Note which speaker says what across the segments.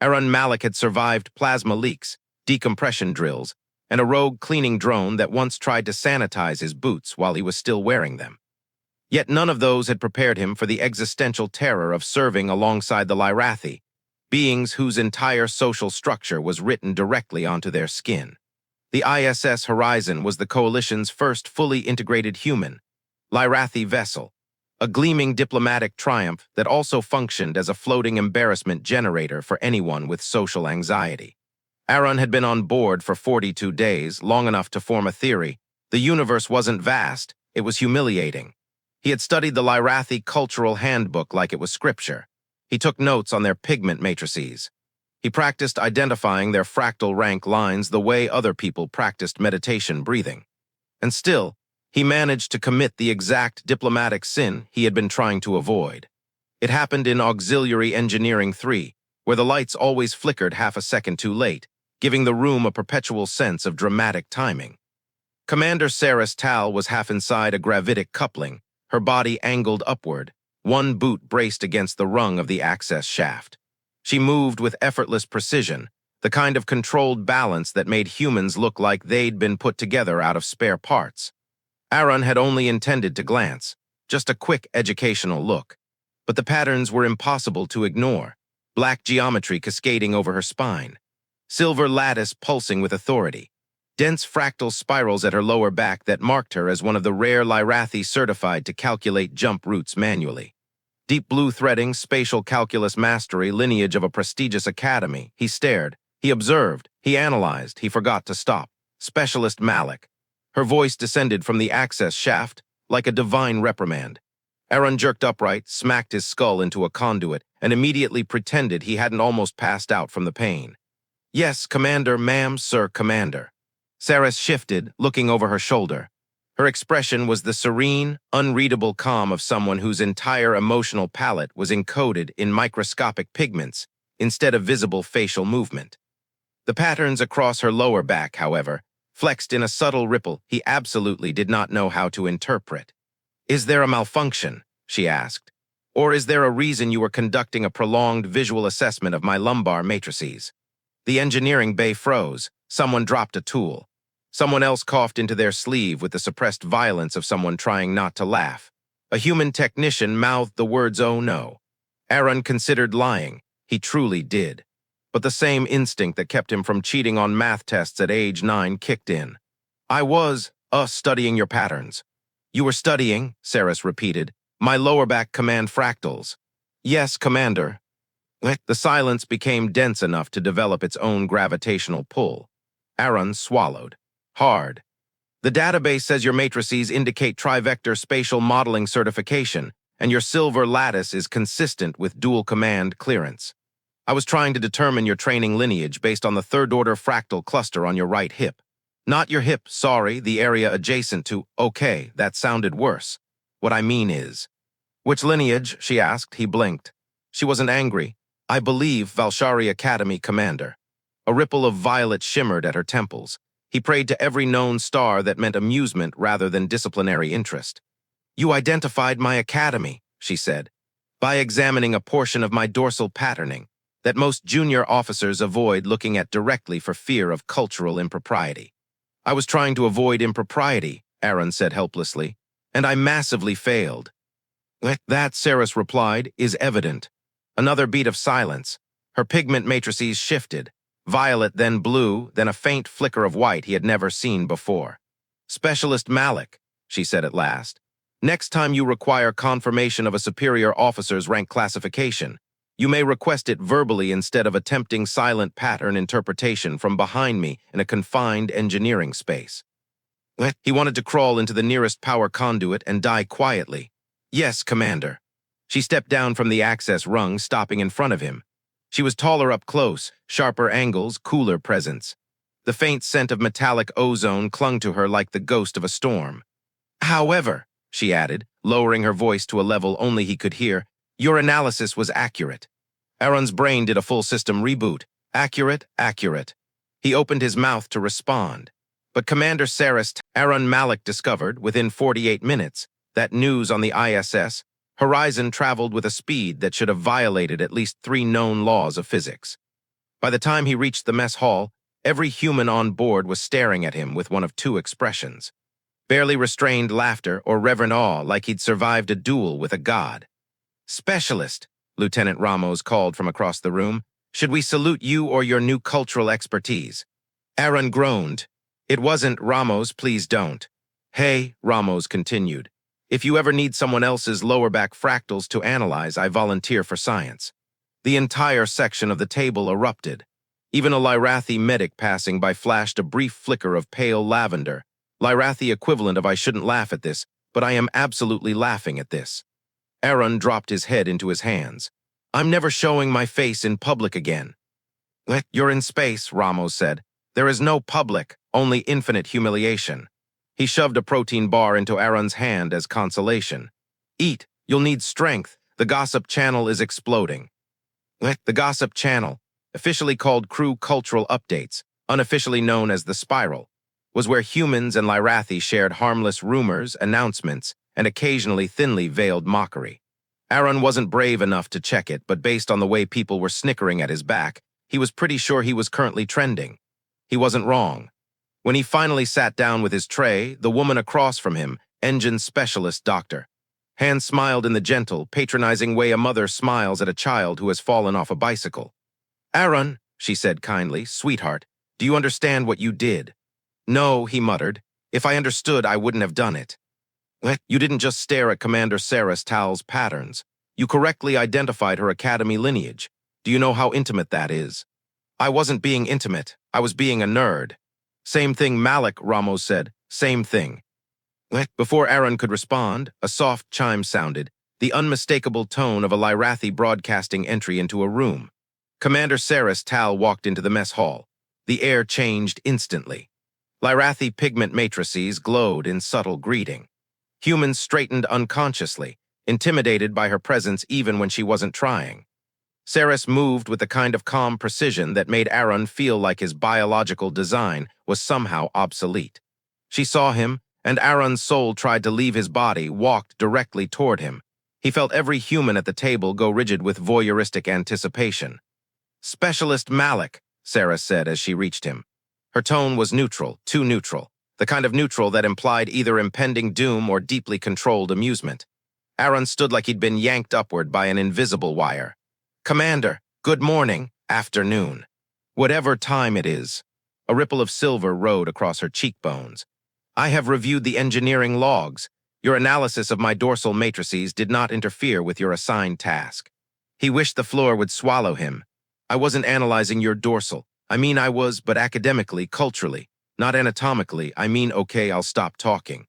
Speaker 1: Arun Malik had survived plasma leaks, decompression drills, and a rogue cleaning drone that once tried to sanitize his boots while he was still wearing them. Yet none of those had prepared him for the existential terror of serving alongside the Lyrathi, beings whose entire social structure was written directly onto their skin. The ISS Horizon was the Coalition's first fully integrated human, Lyrathi vessel, a gleaming diplomatic triumph that also functioned as a floating embarrassment generator for anyone with social anxiety. Arun had been on board for 42 days, long enough to form a theory. The universe wasn't vast, it was humiliating. He had studied the Lyrathi cultural handbook like it was scripture. He took notes on their pigment matrices. He practiced identifying their fractal rank lines the way other people practiced meditation breathing. And still, he managed to commit the exact diplomatic sin he had been trying to avoid. It happened in Auxiliary Engineering 3, where the lights always flickered half a second too late, giving the room a perpetual sense of dramatic timing. Commander Seris Tal was half inside a gravitic coupling, her body angled upward, one boot braced against the rung of the access shaft. She moved with effortless precision, the kind of controlled balance that made humans look like they'd been put together out of spare parts. Arun had only intended to glance, just a quick educational look. But the patterns were impossible to ignore, black geometry cascading over her spine, silver lattice pulsing with authority, dense fractal spirals at her lower back that marked her as one of the rare Lyrathi certified to calculate jump routes manually. Deep blue threading, spatial calculus mastery, lineage of a prestigious academy. He stared, he observed, he analyzed, he forgot to stop. Specialist Malik. Her voice descended from the access shaft like a divine reprimand. Arun jerked upright, smacked his skull into a conduit, and immediately pretended he hadn't almost passed out from the pain. Yes, Commander, ma'am, sir, Commander. Seris shifted, looking over her shoulder. Her expression was the serene, unreadable calm of someone whose entire emotional palette was encoded in microscopic pigments instead of visible facial movement. The patterns across her lower back, however, flexed in a subtle ripple he absolutely did not know how to interpret. "Is there a malfunction?" she asked. "Or is there a reason you were conducting a prolonged visual assessment of my lumbar matrices?" The engineering bay froze. Someone dropped a tool. Someone else coughed into their sleeve with the suppressed violence of someone trying not to laugh. A human technician mouthed the words, "Oh no." Arun considered lying. He truly did. But the same instinct that kept him from cheating on math tests at age 9 kicked in. "I was, studying your patterns." "You were studying," Seris repeated, "my lower back command fractals." "Yes, Commander." The silence became dense enough to develop its own gravitational pull. Arun swallowed. Hard. "The database says your matrices indicate trivector spatial modeling certification, and your silver lattice is consistent with dual command clearance. I was trying to determine your training lineage based on the third-order fractal cluster on your right hip. Not your hip, sorry, the area adjacent to, okay, that sounded worse. What I mean is." "Which lineage?" she asked. He blinked. She wasn't angry. "I believe Valshari Academy, Commander." A ripple of violet shimmered at her temples. He prayed to every known star that meant amusement rather than disciplinary interest. "You identified my academy," she said, "by examining a portion of my dorsal patterning that most junior officers avoid looking at directly for fear of cultural impropriety." "I was trying to avoid impropriety," Arun said helplessly, "and I massively failed." "That," Seris replied, "is evident." Another beat of silence. Her pigment matrices shifted. Violet, then blue, then a faint flicker of white he had never seen before. "Specialist Malik," she said at last, "next time you require confirmation of a superior officer's rank classification, you may request it verbally instead of attempting silent pattern interpretation from behind me in a confined engineering space." He wanted to crawl into the nearest power conduit and die quietly. "Yes, Commander." She stepped down from the access rung, stopping in front of him. She was taller up close, sharper angles, cooler presence. The faint scent of metallic ozone clung to her like the ghost of a storm. "However," she added, lowering her voice to a level only he could hear, "your analysis was accurate." Arun's brain did a full system reboot. Accurate, accurate. He opened his mouth to respond. But Commander Seris, Arun Malik discovered, within 48 minutes, that news on the ISS Horizon traveled with a speed that should have violated at least 3 known laws of physics. By the time he reached the mess hall, every human on board was staring at him with one of two expressions: barely restrained laughter or reverent awe, like he'd survived a duel with a god. "Specialist," Lieutenant Ramos called from across the room. "Should we salute you or your new cultural expertise?" Arun groaned. "It wasn't, Ramos, please don't." "Hey," Ramos continued. "If you ever need someone else's lower back fractals to analyze, I volunteer for science." The entire section of the table erupted. Even a Lyrathi medic passing by flashed a brief flicker of pale lavender. Lyrathi equivalent of "I shouldn't laugh at this, but I am absolutely laughing at this." Arun dropped his head into his hands. "I'm never showing my face in public again." "You're in space," Ramos said. "There is no public, only infinite humiliation." He shoved a protein bar into Arun's hand as consolation. "Eat, you'll need strength. The gossip channel is exploding." The gossip channel, officially called Crew Cultural Updates, unofficially known as the Spiral, was where humans and Lyrathi shared harmless rumors, announcements, and occasionally thinly veiled mockery. Arun wasn't brave enough to check it, but based on the way people were snickering at his back, he was pretty sure he was currently trending. He wasn't wrong. When he finally sat down with his tray, the woman across from him, engine specialist Dr. Han, smiled in the gentle, patronizing way a mother smiles at a child who has fallen off a bicycle. "Arun," she said kindly, "sweetheart, do you understand what you did?" "No," he muttered. "If I understood, I wouldn't have done it." "You didn't just stare at Commander Seris Tal's patterns. You correctly identified her academy lineage. Do you know how intimate that is?" "I wasn't being intimate. I was being a nerd." "Same thing, Malik," Ramos said. "Same thing." Before Arun could respond, a soft chime sounded, the unmistakable tone of a Lyrathi broadcasting entry into a room. Commander Seris Tal walked into the mess hall. The air changed instantly. Lyrathi pigment matrices glowed in subtle greeting. Humans straightened unconsciously, intimidated by her presence even when she wasn't trying. Seris moved with the kind of calm precision that made Arun feel like his biological design was somehow obsolete. She saw him, and Arun's soul tried to leave his body, walked directly toward him. He felt every human at the table go rigid with voyeuristic anticipation. "Specialist Malik," Seris said as she reached him. Her tone was neutral, too neutral, the kind of neutral that implied either impending doom or deeply controlled amusement. Arun stood like he'd been yanked upward by an invisible wire. "Commander, good morning, afternoon. Whatever time it is." A ripple of silver rode across her cheekbones. "I have reviewed the engineering logs. Your analysis of my dorsal matrices did not interfere with your assigned task." He wished the floor would swallow him. "I wasn't analyzing your dorsal. I mean I was, but academically, culturally. Not anatomically. I mean, okay, I'll stop talking."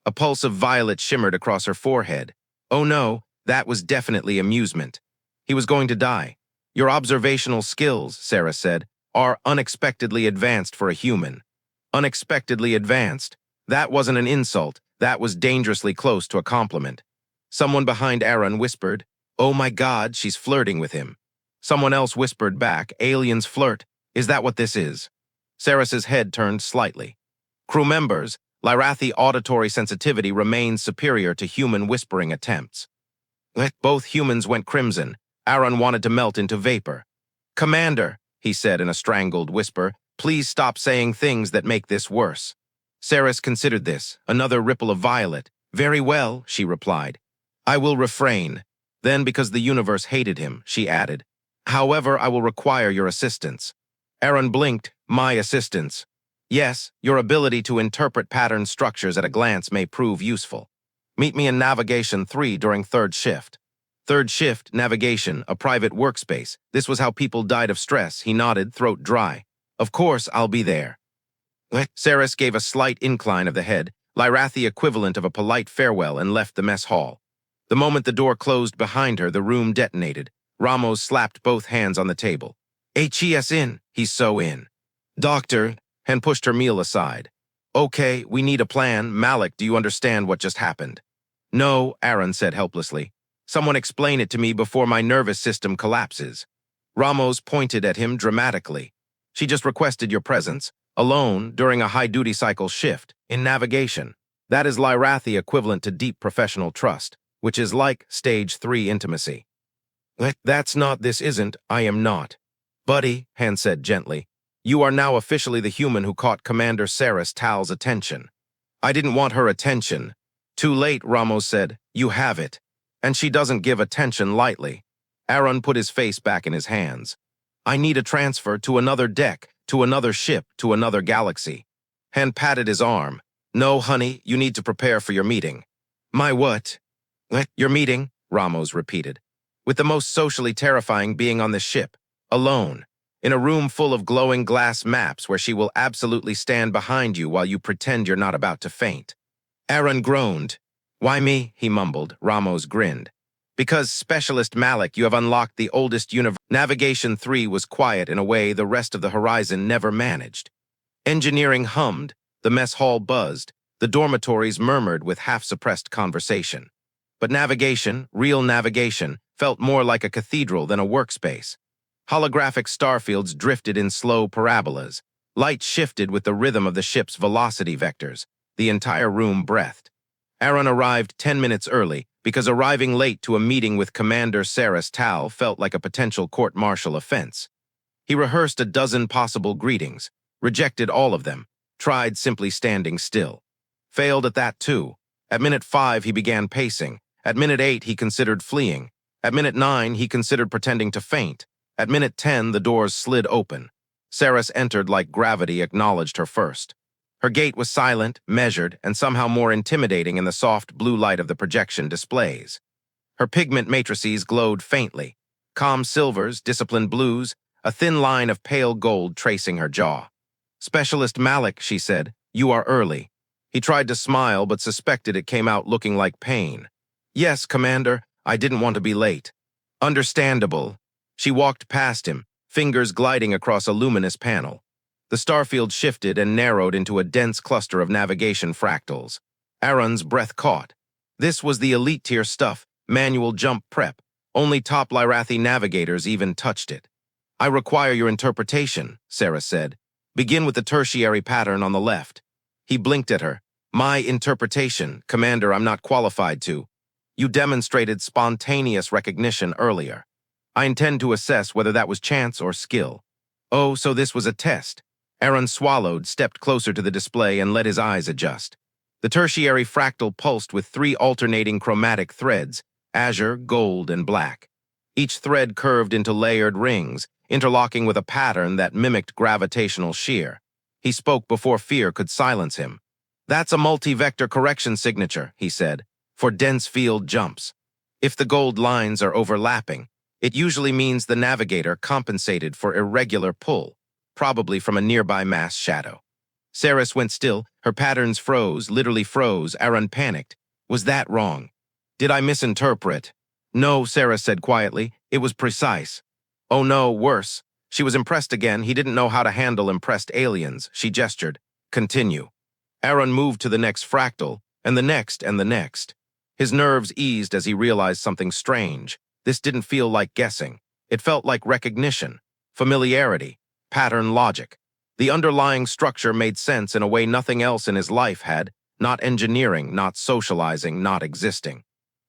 Speaker 1: A pulse of violet shimmered across her forehead. Oh no, that was definitely amusement. He was going to die. "Your observational skills," Sarah said, "are unexpectedly advanced for a human." Unexpectedly advanced. That wasn't an insult. That was dangerously close to a compliment. Someone behind Arun whispered, "Oh my God, she's flirting with him." Someone else whispered back, "Aliens flirt. Is that what this is?" Seris's head turned slightly. Crew members, Lyrathi auditory sensitivity remains superior to human whispering attempts. Both humans went crimson. Arun wanted to melt into vapor. "Commander," he said in a strangled whisper, "please stop saying things that make this worse." Seris considered this, another ripple of violet. "Very well," she replied. "I will refrain." Then, because the universe hated him, she added, "However, I will require your assistance." Arun blinked. "My assistance?" "Yes, your ability to interpret pattern structures at a glance may prove useful. Meet me in Navigation 3 during third shift." Third shift, navigation, a private workspace. This was how people died of stress. He nodded, throat dry. "Of course, I'll be there." Seris gave a slight incline of the head, Lyrathi equivalent of a polite farewell, and left the mess hall. The moment the door closed behind her, the room detonated. Ramos slapped both hands on the table. "HES in. He's so in." "Doctor," and pushed her meal aside. "Okay, we need a plan. Malik, do you understand what just happened?" "No," Arun said helplessly. "Someone explain it to me before my nervous system collapses." Ramos pointed at him dramatically. "She just requested your presence, alone, during a high-duty cycle shift, in navigation. That is Lyrathi equivalent to deep professional trust, which is like Stage 3 intimacy." "That's not, this isn't, I am not." Buddy, Han said gently, you are now officially the human who caught Commander Seris Tal's attention. I didn't want her attention. Too late, Ramos said. You have it. And she doesn't give attention lightly. Arun put his face back in his hands. I need a transfer to another deck, to another ship, to another galaxy. Han patted his arm. No, honey, you need to prepare for your meeting. My what? Your meeting, Ramos repeated. With the most socially terrifying being on the ship, alone, in a room full of glowing glass maps where she will absolutely stand behind you while you pretend you're not about to faint. Arun groaned. Why me? He mumbled. Ramos grinned. Because, Specialist Malik, you have unlocked the oldest universe. Navigation 3 was quiet in a way the rest of the horizon never managed. Engineering hummed, the mess hall buzzed, the dormitories murmured with half-suppressed conversation. But navigation, real navigation, felt more like a cathedral than a workspace. Holographic starfields drifted in slow parabolas. Light shifted with the rhythm of the ship's velocity vectors. The entire room breathed. Arun arrived 10 minutes early because arriving late to a meeting with Commander Seris Tal felt like a potential court-martial offense. He rehearsed a dozen possible greetings, rejected all of them, tried simply standing still. Failed at that too. At minute 5, he began pacing. At minute 8, he considered fleeing. At minute 9, he considered pretending to faint. At minute 10, the doors slid open. Seris entered like gravity acknowledged her first. Her gait was silent, measured, and somehow more intimidating in the soft blue light of the projection displays. Her pigment matrices glowed faintly. Calm silvers, disciplined blues, a thin line of pale gold tracing her jaw. Specialist Malik, she said, you are early. He tried to smile but suspected it came out looking like pain. Yes, Commander, I didn't want to be late. Understandable. She walked past him, fingers gliding across a luminous panel. The starfield shifted and narrowed into a dense cluster of navigation fractals. Arun's breath caught. This was the elite-tier stuff, manual jump prep. Only top Lyrathi navigators even touched it. I require your interpretation, Seris said. Begin with the tertiary pattern on the left. He blinked at her. My interpretation, Commander, I'm not qualified to. You demonstrated spontaneous recognition earlier. I intend to assess whether that was chance or skill. Oh, so this was a test. Arun swallowed, stepped closer to the display, and let his eyes adjust. The tertiary fractal pulsed with 3 alternating chromatic threads, azure, gold, and black. Each thread curved into layered rings, interlocking with a pattern that mimicked gravitational shear. He spoke before fear could silence him. That's a multi-vector correction signature, he said, for dense field jumps. If the gold lines are overlapping, it usually means the navigator compensated for irregular pull, probably from a nearby mass shadow. Seris went still, her patterns froze, literally froze. Arun panicked. Was that wrong? Did I misinterpret? No, Seris said quietly. It was precise. Oh no, worse. She was impressed again. He didn't know how to handle impressed aliens. She gestured. Continue. Arun moved to the next fractal, and the next, and the next. His nerves eased as he realized something strange. This didn't feel like guessing. It felt like recognition, familiarity, pattern logic. The underlying structure made sense in a way nothing else in his life had, not engineering, not socializing, not existing.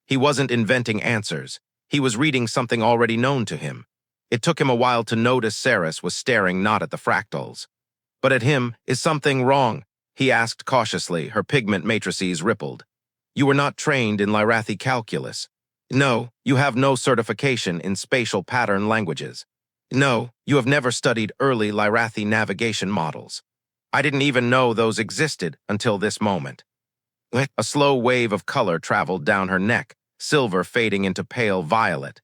Speaker 1: He wasn't inventing answers. He was reading something already known to him. It took him a while to notice Seris was staring not at the fractals, but at him. Is something wrong? He asked cautiously, her pigment matrices rippled. You were not trained in Lyrathi calculus. No, you have no certification in spatial pattern languages. No, you have never studied early Lyrathi navigation models. I didn't even know those existed until this moment. A slow wave of color traveled down her neck, silver fading into pale violet.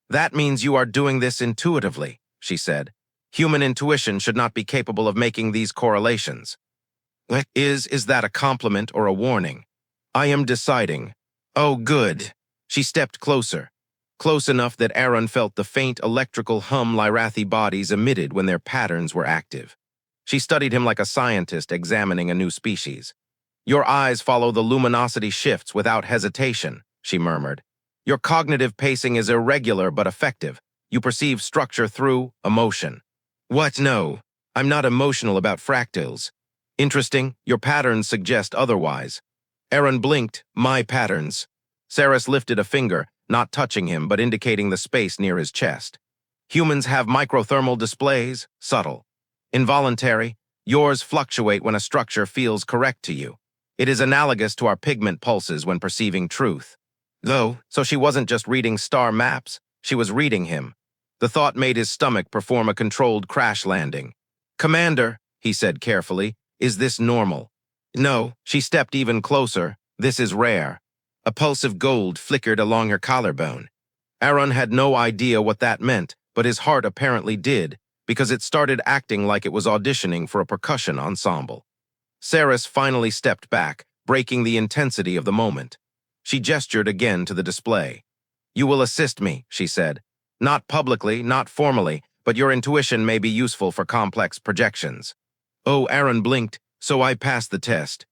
Speaker 1: That means you are doing this intuitively, she said. Human intuition should not be capable of making these correlations. Is that a compliment or a warning? I am deciding. Oh, good. She stepped closer. Close enough that Arun felt the faint electrical hum Lyrathi bodies emitted when their patterns were active. She studied him like a scientist examining a new species. Your eyes follow the luminosity shifts without hesitation, she murmured. Your cognitive pacing is irregular but effective. You perceive structure through emotion. What? No, I'm not emotional about fractals. Interesting, your patterns suggest otherwise. Arun blinked. My patterns. Seris lifted a finger, not touching him but indicating the space near his chest. Humans have microthermal displays, subtle. Involuntary, yours fluctuate when a structure feels correct to you. It is analogous to our pigment pulses when perceiving truth. Though, so she wasn't just reading star maps, she was reading him. The thought made his stomach perform a controlled crash landing. "Commander," he said carefully, "is this normal?" "No," she stepped even closer. "This is rare." A pulse of gold flickered along her collarbone. Arun had no idea what that meant, but his heart apparently did, because it started acting like it was auditioning for a percussion ensemble. Seris finally stepped back, breaking the intensity of the moment. She gestured again to the display. "You will assist me," she said. "Not publicly, not formally, but your intuition may be useful for complex projections." Oh, Arun blinked, "So I passed the test."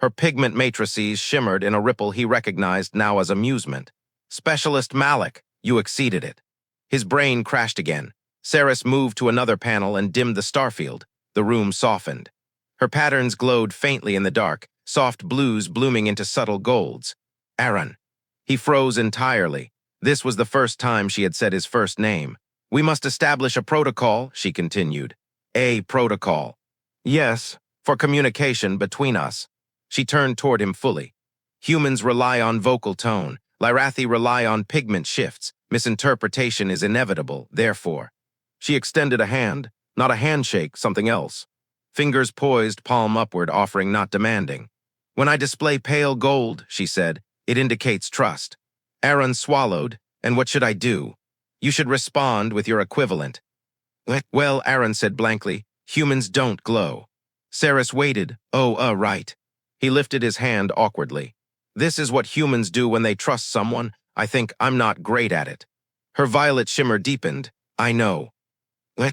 Speaker 1: Her pigment matrices shimmered in a ripple he recognized now as amusement. "Specialist Malik, you exceeded it." His brain crashed again. Seris moved to another panel and dimmed the starfield. The room softened. Her patterns glowed faintly in the dark, soft blues blooming into subtle golds. "Arun." He froze entirely. This was the first time she had said his first name. "We must establish a protocol," she continued. "A protocol." "Yes, for communication between us." She turned toward him fully. "Humans rely on vocal tone. Lyrathi rely on pigment shifts. Misinterpretation is inevitable, therefore." She extended a hand, not a handshake, something else. Fingers poised, palm upward, offering, not demanding. "When I display pale gold," she said, "it indicates trust." Arun swallowed. "And what should I do?" "You should respond with your equivalent." "Well," Arun said blankly, "humans don't glow." Seris waited. "Oh, right." He lifted his hand awkwardly. "This is what humans do when they trust someone. I think I'm not great at it." Her violet shimmer deepened. "I know."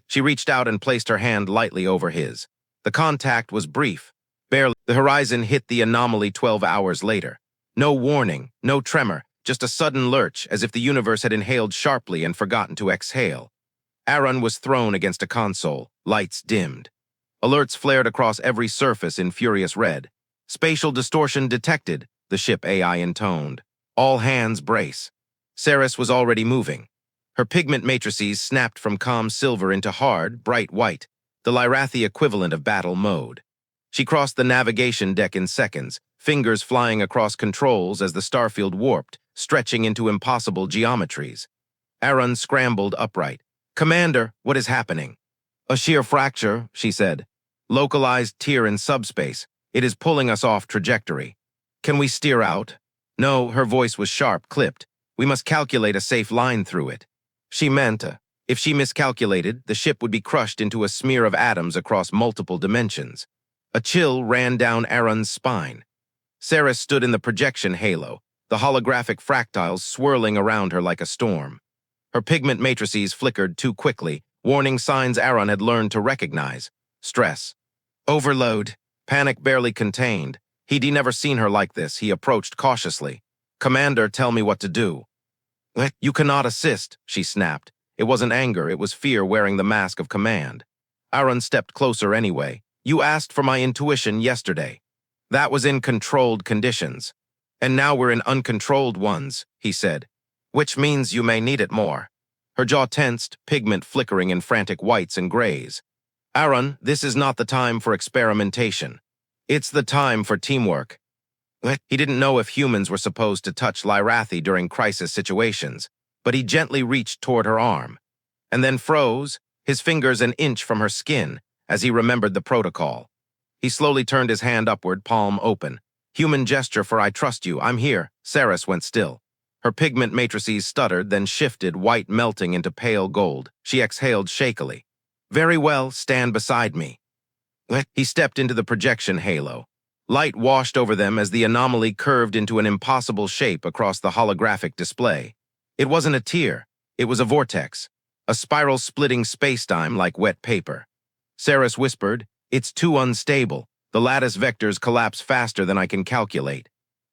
Speaker 1: She reached out and placed her hand lightly over his. The contact was brief. Barely. The horizon hit the anomaly 12 hours later. No warning, no tremor, just a sudden lurch, as if the universe had inhaled sharply and forgotten to exhale. Arun was thrown against a console. Lights dimmed. Alerts flared across every surface in furious red. "Spatial distortion detected," the ship AI intoned. "All hands brace." Seris was already moving. Her pigment matrices snapped from calm silver into hard, bright white, the Lyrathi equivalent of battle mode. She crossed the navigation deck in seconds, fingers flying across controls as the starfield warped, stretching into impossible geometries. Arun scrambled upright. "Commander, what is happening?" "A shear fracture," she said. "Localized tear in subspace. It is pulling us off trajectory." "Can we steer out?" "No," her voice was sharp, clipped. "We must calculate a safe line through it." She meant, if she miscalculated, the ship would be crushed into a smear of atoms across multiple dimensions. A chill ran down Arun's spine. Seris stood in the projection halo, the holographic fractals swirling around her like a storm. Her pigment matrices flickered too quickly, warning signs Arun had learned to recognize. Stress. Overload. Panic barely contained. He'd never seen her like this. He approached cautiously. "Commander, tell me what to do." "You cannot assist," she snapped. It wasn't anger, it was fear wearing the mask of command. Arun stepped closer anyway. "You asked for my intuition yesterday. That was in controlled conditions. And now we're in uncontrolled ones," he said. "Which means you may need it more." Her jaw tensed, pigment flickering in frantic whites and grays. "Arun, this is not the time for experimentation. It's the time for teamwork." He didn't know if humans were supposed to touch Lyrathi during crisis situations, but he gently reached toward her arm, and then froze, his fingers an inch from her skin, as he remembered the protocol. He slowly turned his hand upward, palm open. "Human gesture for I trust you, I'm here." Seris went still. Her pigment matrices stuttered, then shifted, white melting into pale gold. She exhaled shakily. "Very well, stand beside me." He stepped into the projection halo. Light washed over them as the anomaly curved into an impossible shape across the holographic display. It wasn't a tear, it was a vortex, a spiral splitting spacetime like wet paper. Seris whispered, "It's too unstable. The lattice vectors collapse faster than I can calculate."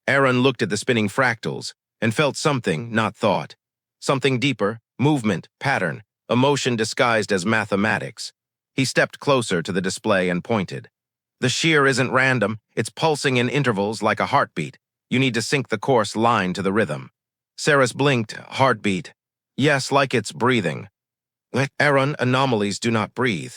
Speaker 1: Arun looked at the spinning fractals and felt something, not thought. Something deeper, movement, pattern, emotion disguised as mathematics. He stepped closer to the display and pointed. "The shear isn't random, it's pulsing in intervals like a heartbeat. You need to sync the course line to the rhythm." Seris blinked. "Heartbeat." "Yes, like it's breathing." Arun, anomalies do not breathe.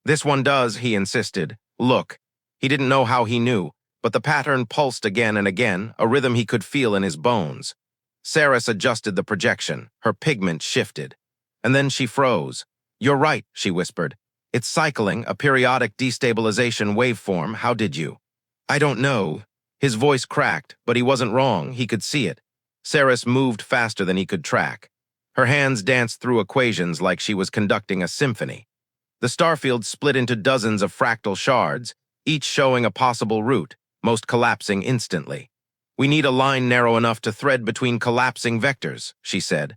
Speaker 1: This one does, he insisted. Look. He didn't know how he knew, but the pattern pulsed again and again, a rhythm he could feel in his bones. Seris adjusted the projection. Her pigment shifted. And then she froze. You're right, she whispered. It's cycling, a periodic destabilization waveform. How did you? I don't know. His voice cracked, but he wasn't wrong. He could see it. Seris moved faster than he could track. Her hands danced through equations like she was conducting a symphony. The starfield split into dozens of fractal shards, each showing a possible route, most collapsing instantly. We need a line narrow enough to thread between collapsing vectors, she said.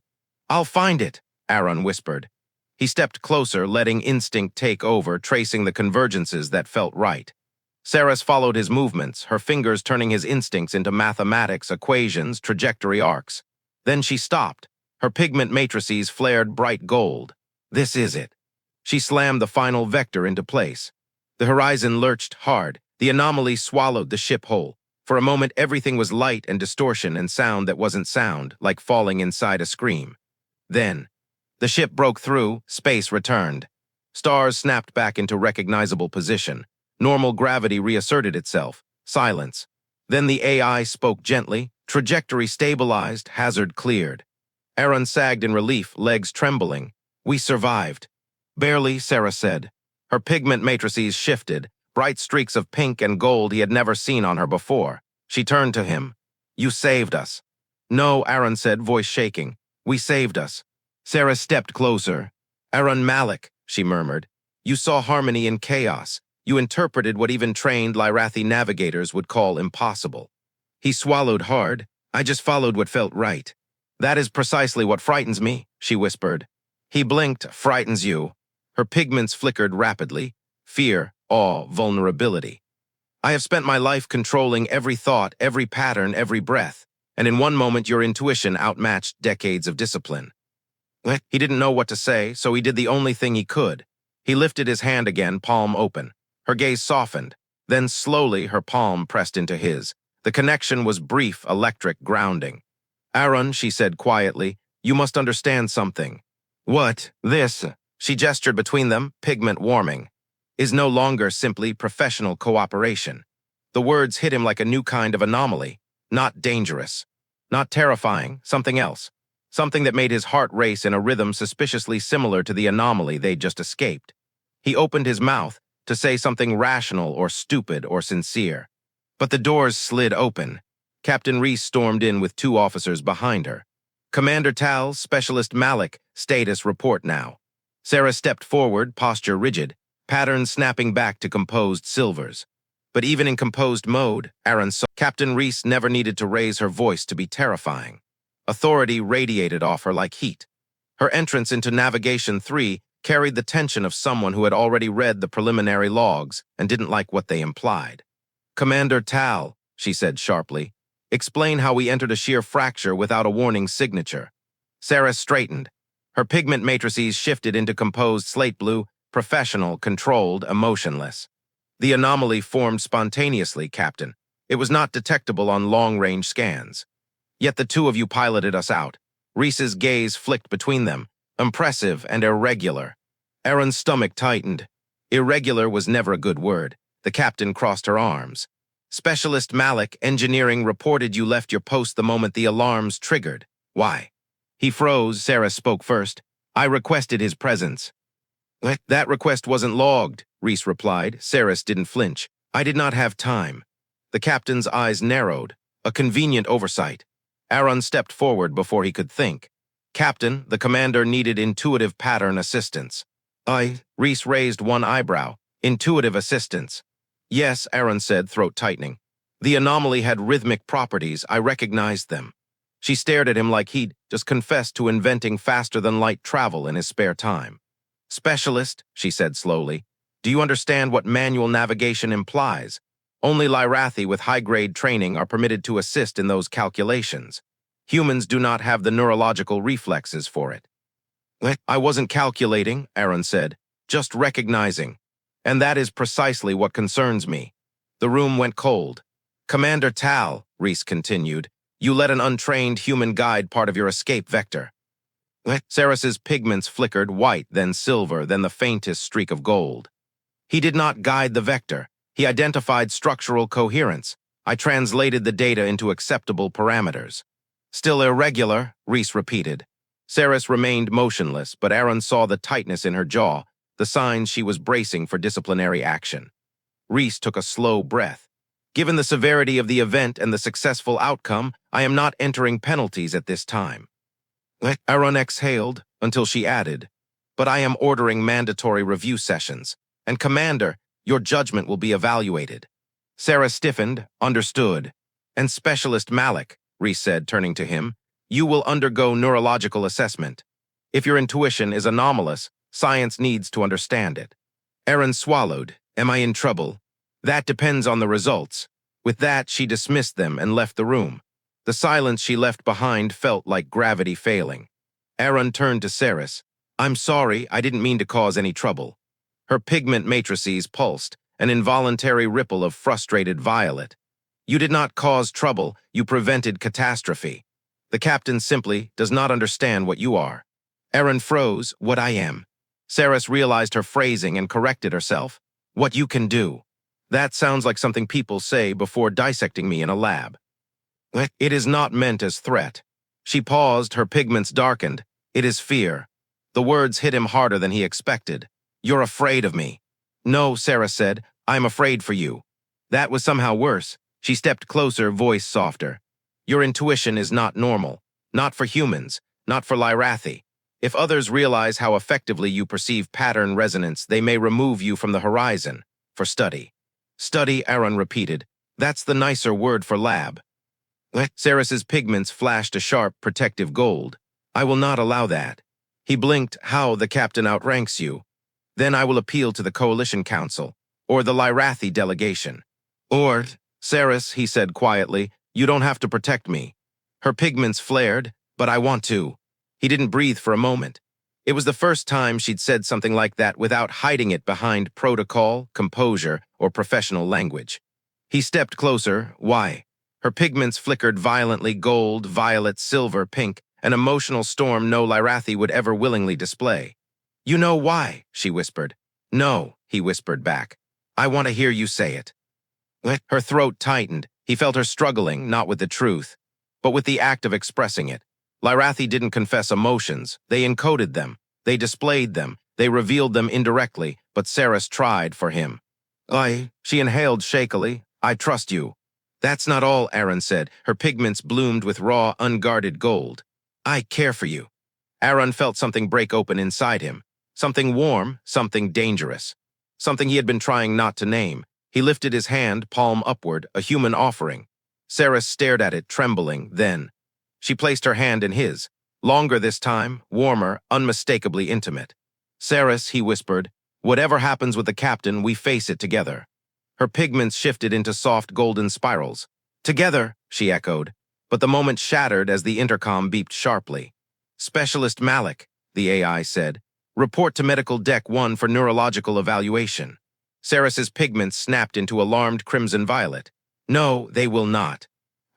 Speaker 1: I'll find it, Arun whispered. He stepped closer, letting instinct take over, tracing the convergences that felt right. Seris followed his movements, her fingers turning his instincts into mathematics, equations, trajectory arcs. Then she stopped. Her pigment matrices flared bright gold. This is it. She slammed the final vector into place. The horizon lurched hard. The anomaly swallowed the ship whole. For a moment, everything was light and distortion and sound that wasn't sound, like falling inside a scream. Then, the ship broke through, space returned. Stars snapped back into recognizable position. Normal gravity reasserted itself. Silence. Then the AI spoke gently. Trajectory stabilized, hazard cleared. Arun sagged in relief, legs trembling. We survived. Barely, Sarah said. Her pigment matrices shifted, bright streaks of pink and gold he had never seen on her before. She turned to him. You saved us. No, Arun said, voice shaking. We saved us. Sarah stepped closer. Arun Malik, she murmured. You saw harmony in chaos. You interpreted what even trained Lyrathi navigators would call impossible. He swallowed hard. I just followed what felt right. That is precisely what frightens me, she whispered. He blinked. Frightens you. Her pigments flickered rapidly. Fear, awe, vulnerability. I have spent my life controlling every thought, every pattern, every breath, and in one moment your intuition outmatched decades of discipline. He didn't know what to say, so he did the only thing he could. He lifted his hand again, palm open. Her gaze softened. Then slowly her palm pressed into his. The connection was brief, electric, grounding. Arun, she said quietly, you must understand something. What? This, she gestured between them, pigment warming, is no longer simply professional cooperation. The words hit him like a new kind of anomaly. Not dangerous. Not terrifying, something else. Something that made his heart race in a rhythm suspiciously similar to the anomaly they'd just escaped. He opened his mouth to say something rational or stupid or sincere. But the doors slid open. Captain Reese stormed in with two officers behind her. Commander Tal, Specialist Malik, status report now. Sarah stepped forward, posture rigid, patterns snapping back to composed silvers. But even in composed mode, Arun saw Captain Reese never needed to raise her voice to be terrifying. Authority radiated off her like heat. Her entrance into Navigation 3 carried the tension of someone who had already read the preliminary logs and didn't like what they implied. Commander Tal, she said sharply, explain how we entered a sheer fracture without a warning signature. Sarah straightened. Her pigment matrices shifted into composed slate blue, professional, controlled, emotionless. The anomaly formed spontaneously, Captain. It was not detectable on long-range scans. Yet the two of you piloted us out. Reese's gaze flicked between them, impressive and irregular. Arun's stomach tightened. Irregular was never a good word. The captain crossed her arms. Specialist Malik, engineering, reported you left your post the moment the alarms triggered. Why? He froze. Sarah spoke first. I requested his presence. That request wasn't logged, Reese replied. Seris didn't flinch. I did not have time. The captain's eyes narrowed. A convenient oversight. Arun stepped forward before he could think. Captain, the commander needed intuitive pattern assistance. Reese raised one eyebrow. Intuitive assistance. Yes, Arun said, throat tightening. The anomaly had rhythmic properties. I recognized them. She stared at him like he'd just confessed to inventing faster-than-light travel in his spare time. Specialist, she said slowly, do you understand what manual navigation implies? Only Lyrathi with high-grade training are permitted to assist in those calculations. Humans do not have the neurological reflexes for it. I wasn't calculating, Arun said, just recognizing. And that is precisely what concerns me. The room went cold. Commander Tal, Reese continued, you let an untrained human guide part of your escape vector. Seris's pigments flickered white, then silver, then the faintest streak of gold. He did not guide the vector. He identified structural coherence. I translated the data into acceptable parameters. Still irregular, Reese repeated. Seris remained motionless, but Arun saw the tightness in her jaw, the signs she was bracing for disciplinary action. Reese took a slow breath. Given the severity of the event and the successful outcome, I am not entering penalties at this time. Arun exhaled until she added, but I am ordering mandatory review sessions. And Commander, your judgment will be evaluated. Sarah stiffened, understood. And Specialist Malik, Reese said, turning to him, you will undergo neurological assessment. If your intuition is anomalous, science needs to understand it. Arun swallowed. Am I in trouble? That depends on the results. With that, she dismissed them and left the room. The silence she left behind felt like gravity failing. Arun turned to Seris. I'm sorry, I didn't mean to cause any trouble. Her pigment matrices pulsed, an involuntary ripple of frustrated violet. You did not cause trouble, you prevented catastrophe. The captain simply does not understand what you are. Arun froze, what I am. Seris realized her phrasing and corrected herself. What you can do. That sounds like something people say before dissecting me in a lab. It is not meant as threat. She paused, her pigments darkened. It is fear. The words hit him harder than he expected. You're afraid of me. No, Sarah said, I'm afraid for you. That was somehow worse. She stepped closer, voice softer. Your intuition is not normal. Not for humans. Not for Lyrathi. If others realize how effectively you perceive pattern resonance, they may remove you from the horizon. For study. Study, Arun repeated. That's the nicer word for lab. Seris's pigments flashed a sharp, protective gold. I will not allow that. He blinked. How the captain outranks you. Then I will appeal to the Coalition Council, or the Lyrathi delegation. Or, Seris, he said quietly, you don't have to protect me. Her pigments flared, but I want to. He didn't breathe for a moment. It was the first time she'd said something like that without hiding it behind protocol, composure, or professional language. He stepped closer. Why? Her pigments flickered violently, gold, violet, silver, pink, an emotional storm no Lyrathi would ever willingly display. You know why, she whispered. No, he whispered back. I want to hear you say it. Her throat tightened. He felt her struggling, not with the truth, but with the act of expressing it. Lyrathi didn't confess emotions. They encoded them. They displayed them. They revealed them indirectly, but Seris tried for him. She inhaled shakily. I trust you. That's not all, Arun said. Her pigments bloomed with raw, unguarded gold. I care for you. Arun felt something break open inside him. Something warm, something dangerous. Something he had been trying not to name. He lifted his hand, palm upward, a human offering. Seris stared at it, trembling, then. She placed her hand in his. Longer this time, warmer, unmistakably intimate. Seris, he whispered, whatever happens with the captain, we face it together. Her pigments shifted into soft golden spirals. Together, she echoed. But the moment shattered as the intercom beeped sharply. Specialist Malik, the AI said. Report to Medical Deck 1 for neurological evaluation. Seris's pigments snapped into alarmed crimson violet. No, they will not.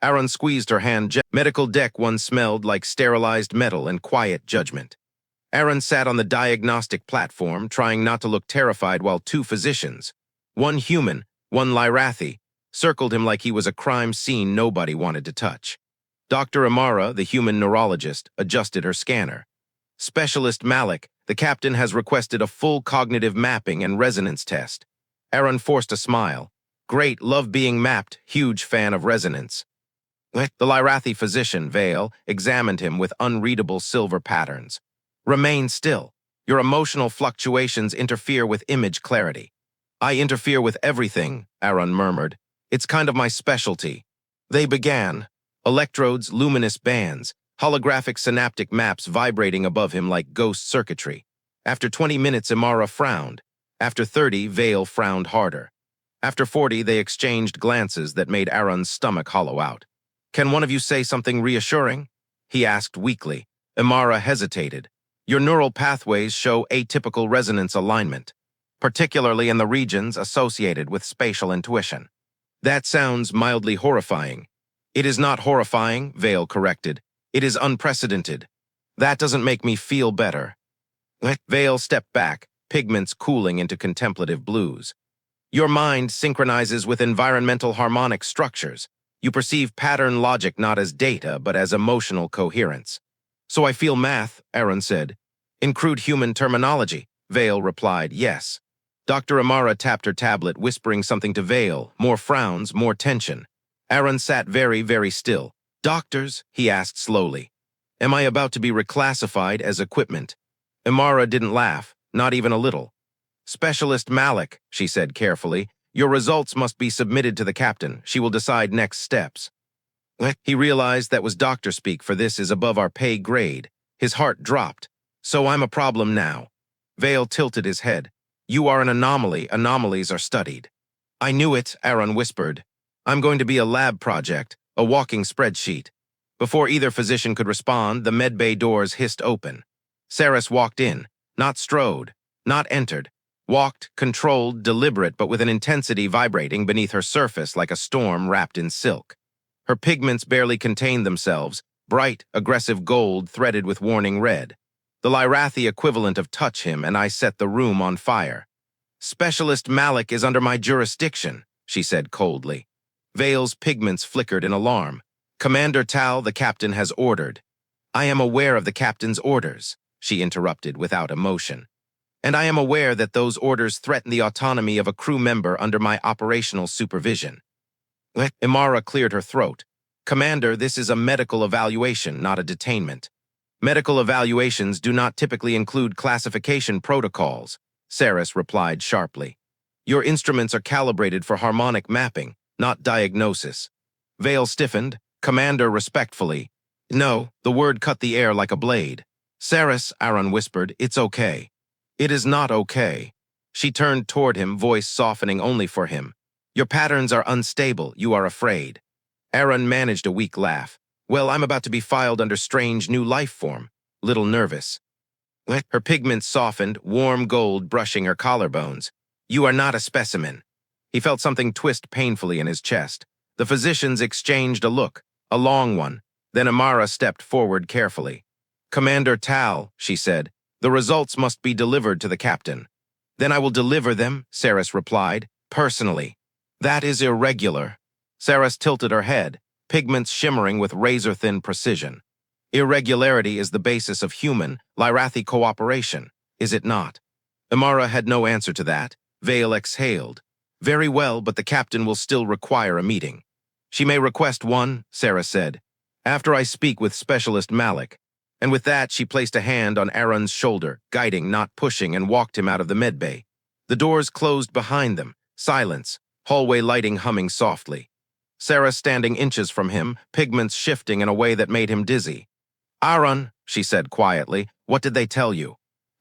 Speaker 1: Arun squeezed her hand. Medical Deck 1 smelled like sterilized metal and quiet judgment. Arun sat on the diagnostic platform, trying not to look terrified while two physicians, one human, one Lyrathi, circled him like he was a crime scene nobody wanted to touch. Dr. Amara, the human neurologist, adjusted her scanner. Specialist Malik, the captain has requested a full cognitive mapping and resonance test. Arun forced a smile. Great, love being mapped, huge fan of resonance. The Lyrathi physician, Vale, examined him with unreadable silver patterns. Remain still. Your emotional fluctuations interfere with image clarity. I interfere with everything, Arun murmured. It's kind of my specialty. They began. Electrodes, luminous bands, holographic synaptic maps vibrating above him like ghost circuitry. After 20 minutes, Amara frowned. After 30, Vale frowned harder. After 40, they exchanged glances that made Arun's stomach hollow out. Can one of you say something reassuring? He asked weakly. Amara hesitated. Your neural pathways show atypical resonance alignment, particularly in the regions associated with spatial intuition. That sounds mildly horrifying. It is not horrifying, Vale corrected. It is unprecedented. That doesn't make me feel better. Vale stepped back, pigments cooling into contemplative blues. Your mind synchronizes with environmental harmonic structures. You perceive pattern logic not as data, but as emotional coherence. So I feel math, Arun said. In crude human terminology, Vale replied, yes. Dr. Amara tapped her tablet, whispering something to Vale, more frowns, more tension. Arun sat very, very still. Doctors, he asked slowly. Am I about to be reclassified as equipment? Amara didn't laugh, not even a little. Specialist Malik, she said carefully, your results must be submitted to the captain. She will decide next steps. He realized that was doctor speak, for this is above our pay grade. His heart dropped. So I'm a problem now. Vale tilted his head. You are an anomaly. Anomalies are studied. I knew it, Arun whispered. I'm going to be a lab project, a walking spreadsheet. Before either physician could respond, the medbay doors hissed open. Seris walked in, not strode, not entered. Walked, controlled, deliberate, but with an intensity vibrating beneath her surface like a storm wrapped in silk. Her pigments barely contained themselves, bright, aggressive gold threaded with warning red. The Lyrathi equivalent of touch him and I set the room on fire. Specialist Malik is under my jurisdiction, she said coldly. Vale's pigments flickered in alarm. Commander Tal, the captain has ordered. I am aware of the captain's orders, she interrupted without emotion. And I am aware that those orders threaten the autonomy of a crew member under my operational supervision. Amara cleared her throat. Commander, this is a medical evaluation, not a detainment. Medical evaluations do not typically include classification protocols, Seris replied sharply. Your instruments are calibrated for harmonic mapping, not diagnosis. Vale stiffened. Commander respectfully. No, the word cut the air like a blade. Seris, Arun whispered, it's okay. It is not okay. She turned toward him, voice softening only for him. Your patterns are unstable, you are afraid. Arun managed a weak laugh. Well, I'm about to be filed under strange new life form. Little nervous. Her pigments softened, warm gold brushing her collarbones. You are not a specimen. He felt something twist painfully in his chest. The physicians exchanged a look, a long one. Then Amara stepped forward carefully. Commander Tal, she said, the results must be delivered to the captain. Then I will deliver them, Seris replied, personally. That is irregular. Seris tilted her head, pigments shimmering with razor-thin precision. Irregularity is the basis of human, Lyrathi cooperation, is it not? Amara had no answer to that. Vale exhaled. Very well, but the captain will still require a meeting. She may request one, Seris said, after I speak with Specialist Malik. And with that, she placed a hand on Arun's shoulder, guiding, not pushing, and walked him out of the medbay. The doors closed behind them, silence, hallway lighting humming softly. Seris standing inches from him, pigments shifting in a way that made him dizzy. Arun, she said quietly, what did they tell you?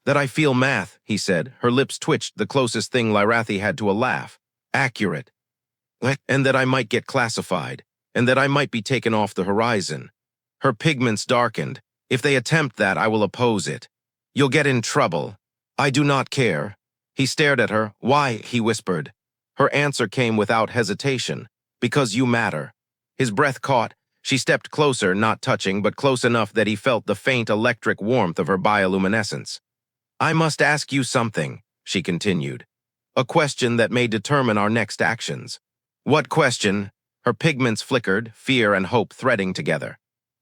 Speaker 1: That I feel math, he said, her lips twitched, the closest thing Lyrathi had to a laugh. Accurate. And that I might get classified, and that I might be taken off the horizon. Her pigments darkened. If they attempt that, I will oppose it. You'll get in trouble. I do not care. He stared at her. Why? He whispered. Her answer came without hesitation. Because you matter. His breath caught. She stepped closer, not touching, but close enough that he felt the faint electric warmth of her bioluminescence. I must ask you something, she continued. A question that may determine our next actions. What question? Her pigments flickered, fear and hope threading together.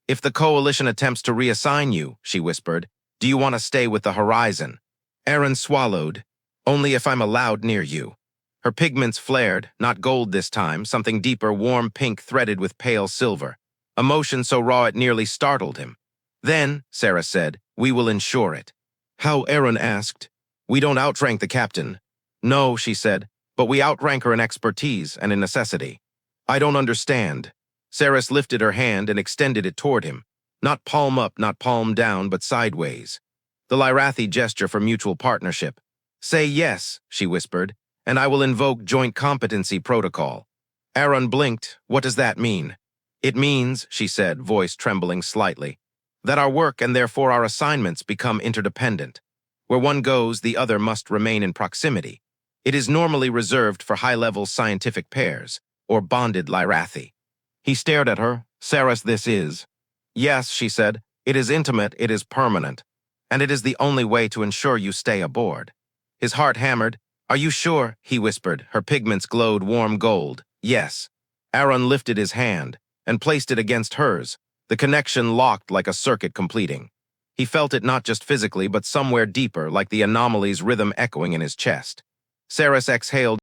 Speaker 1: If the coalition attempts to reassign you, she whispered, do you want to stay with the horizon? Arun swallowed. Only if I'm allowed near you. Her pigments flared, not gold this time, something deeper, warm pink threaded with pale silver. Emotion so raw it nearly startled him. Then, Seris said, we will ensure it. How? Arun asked. We don't outrank the captain. No, she said, but we outrank her in expertise and in necessity. I don't understand. Seris lifted her hand and extended it toward him. Not palm up, not palm down, but sideways. The Lyrathi gesture for mutual partnership. Say yes, she whispered, and I will invoke joint competency protocol. Arun blinked. What does that mean? It means, she said, voice trembling slightly, that our work and therefore our assignments become interdependent. Where one goes, the other must remain in proximity. It is normally reserved for high-level scientific pairs, or bonded Lyrathi. He stared at her. Seris, this is. Yes, she said, It is intimate, it is permanent, and it is the only way to ensure you stay aboard. His heart hammered. Are you sure? He whispered. Her pigments glowed warm gold. Yes. Arun lifted his hand and placed it against hers, the connection locked like a circuit completing. He felt it not just physically, but somewhere deeper, like the anomaly's rhythm echoing in his chest. Seris exhaled.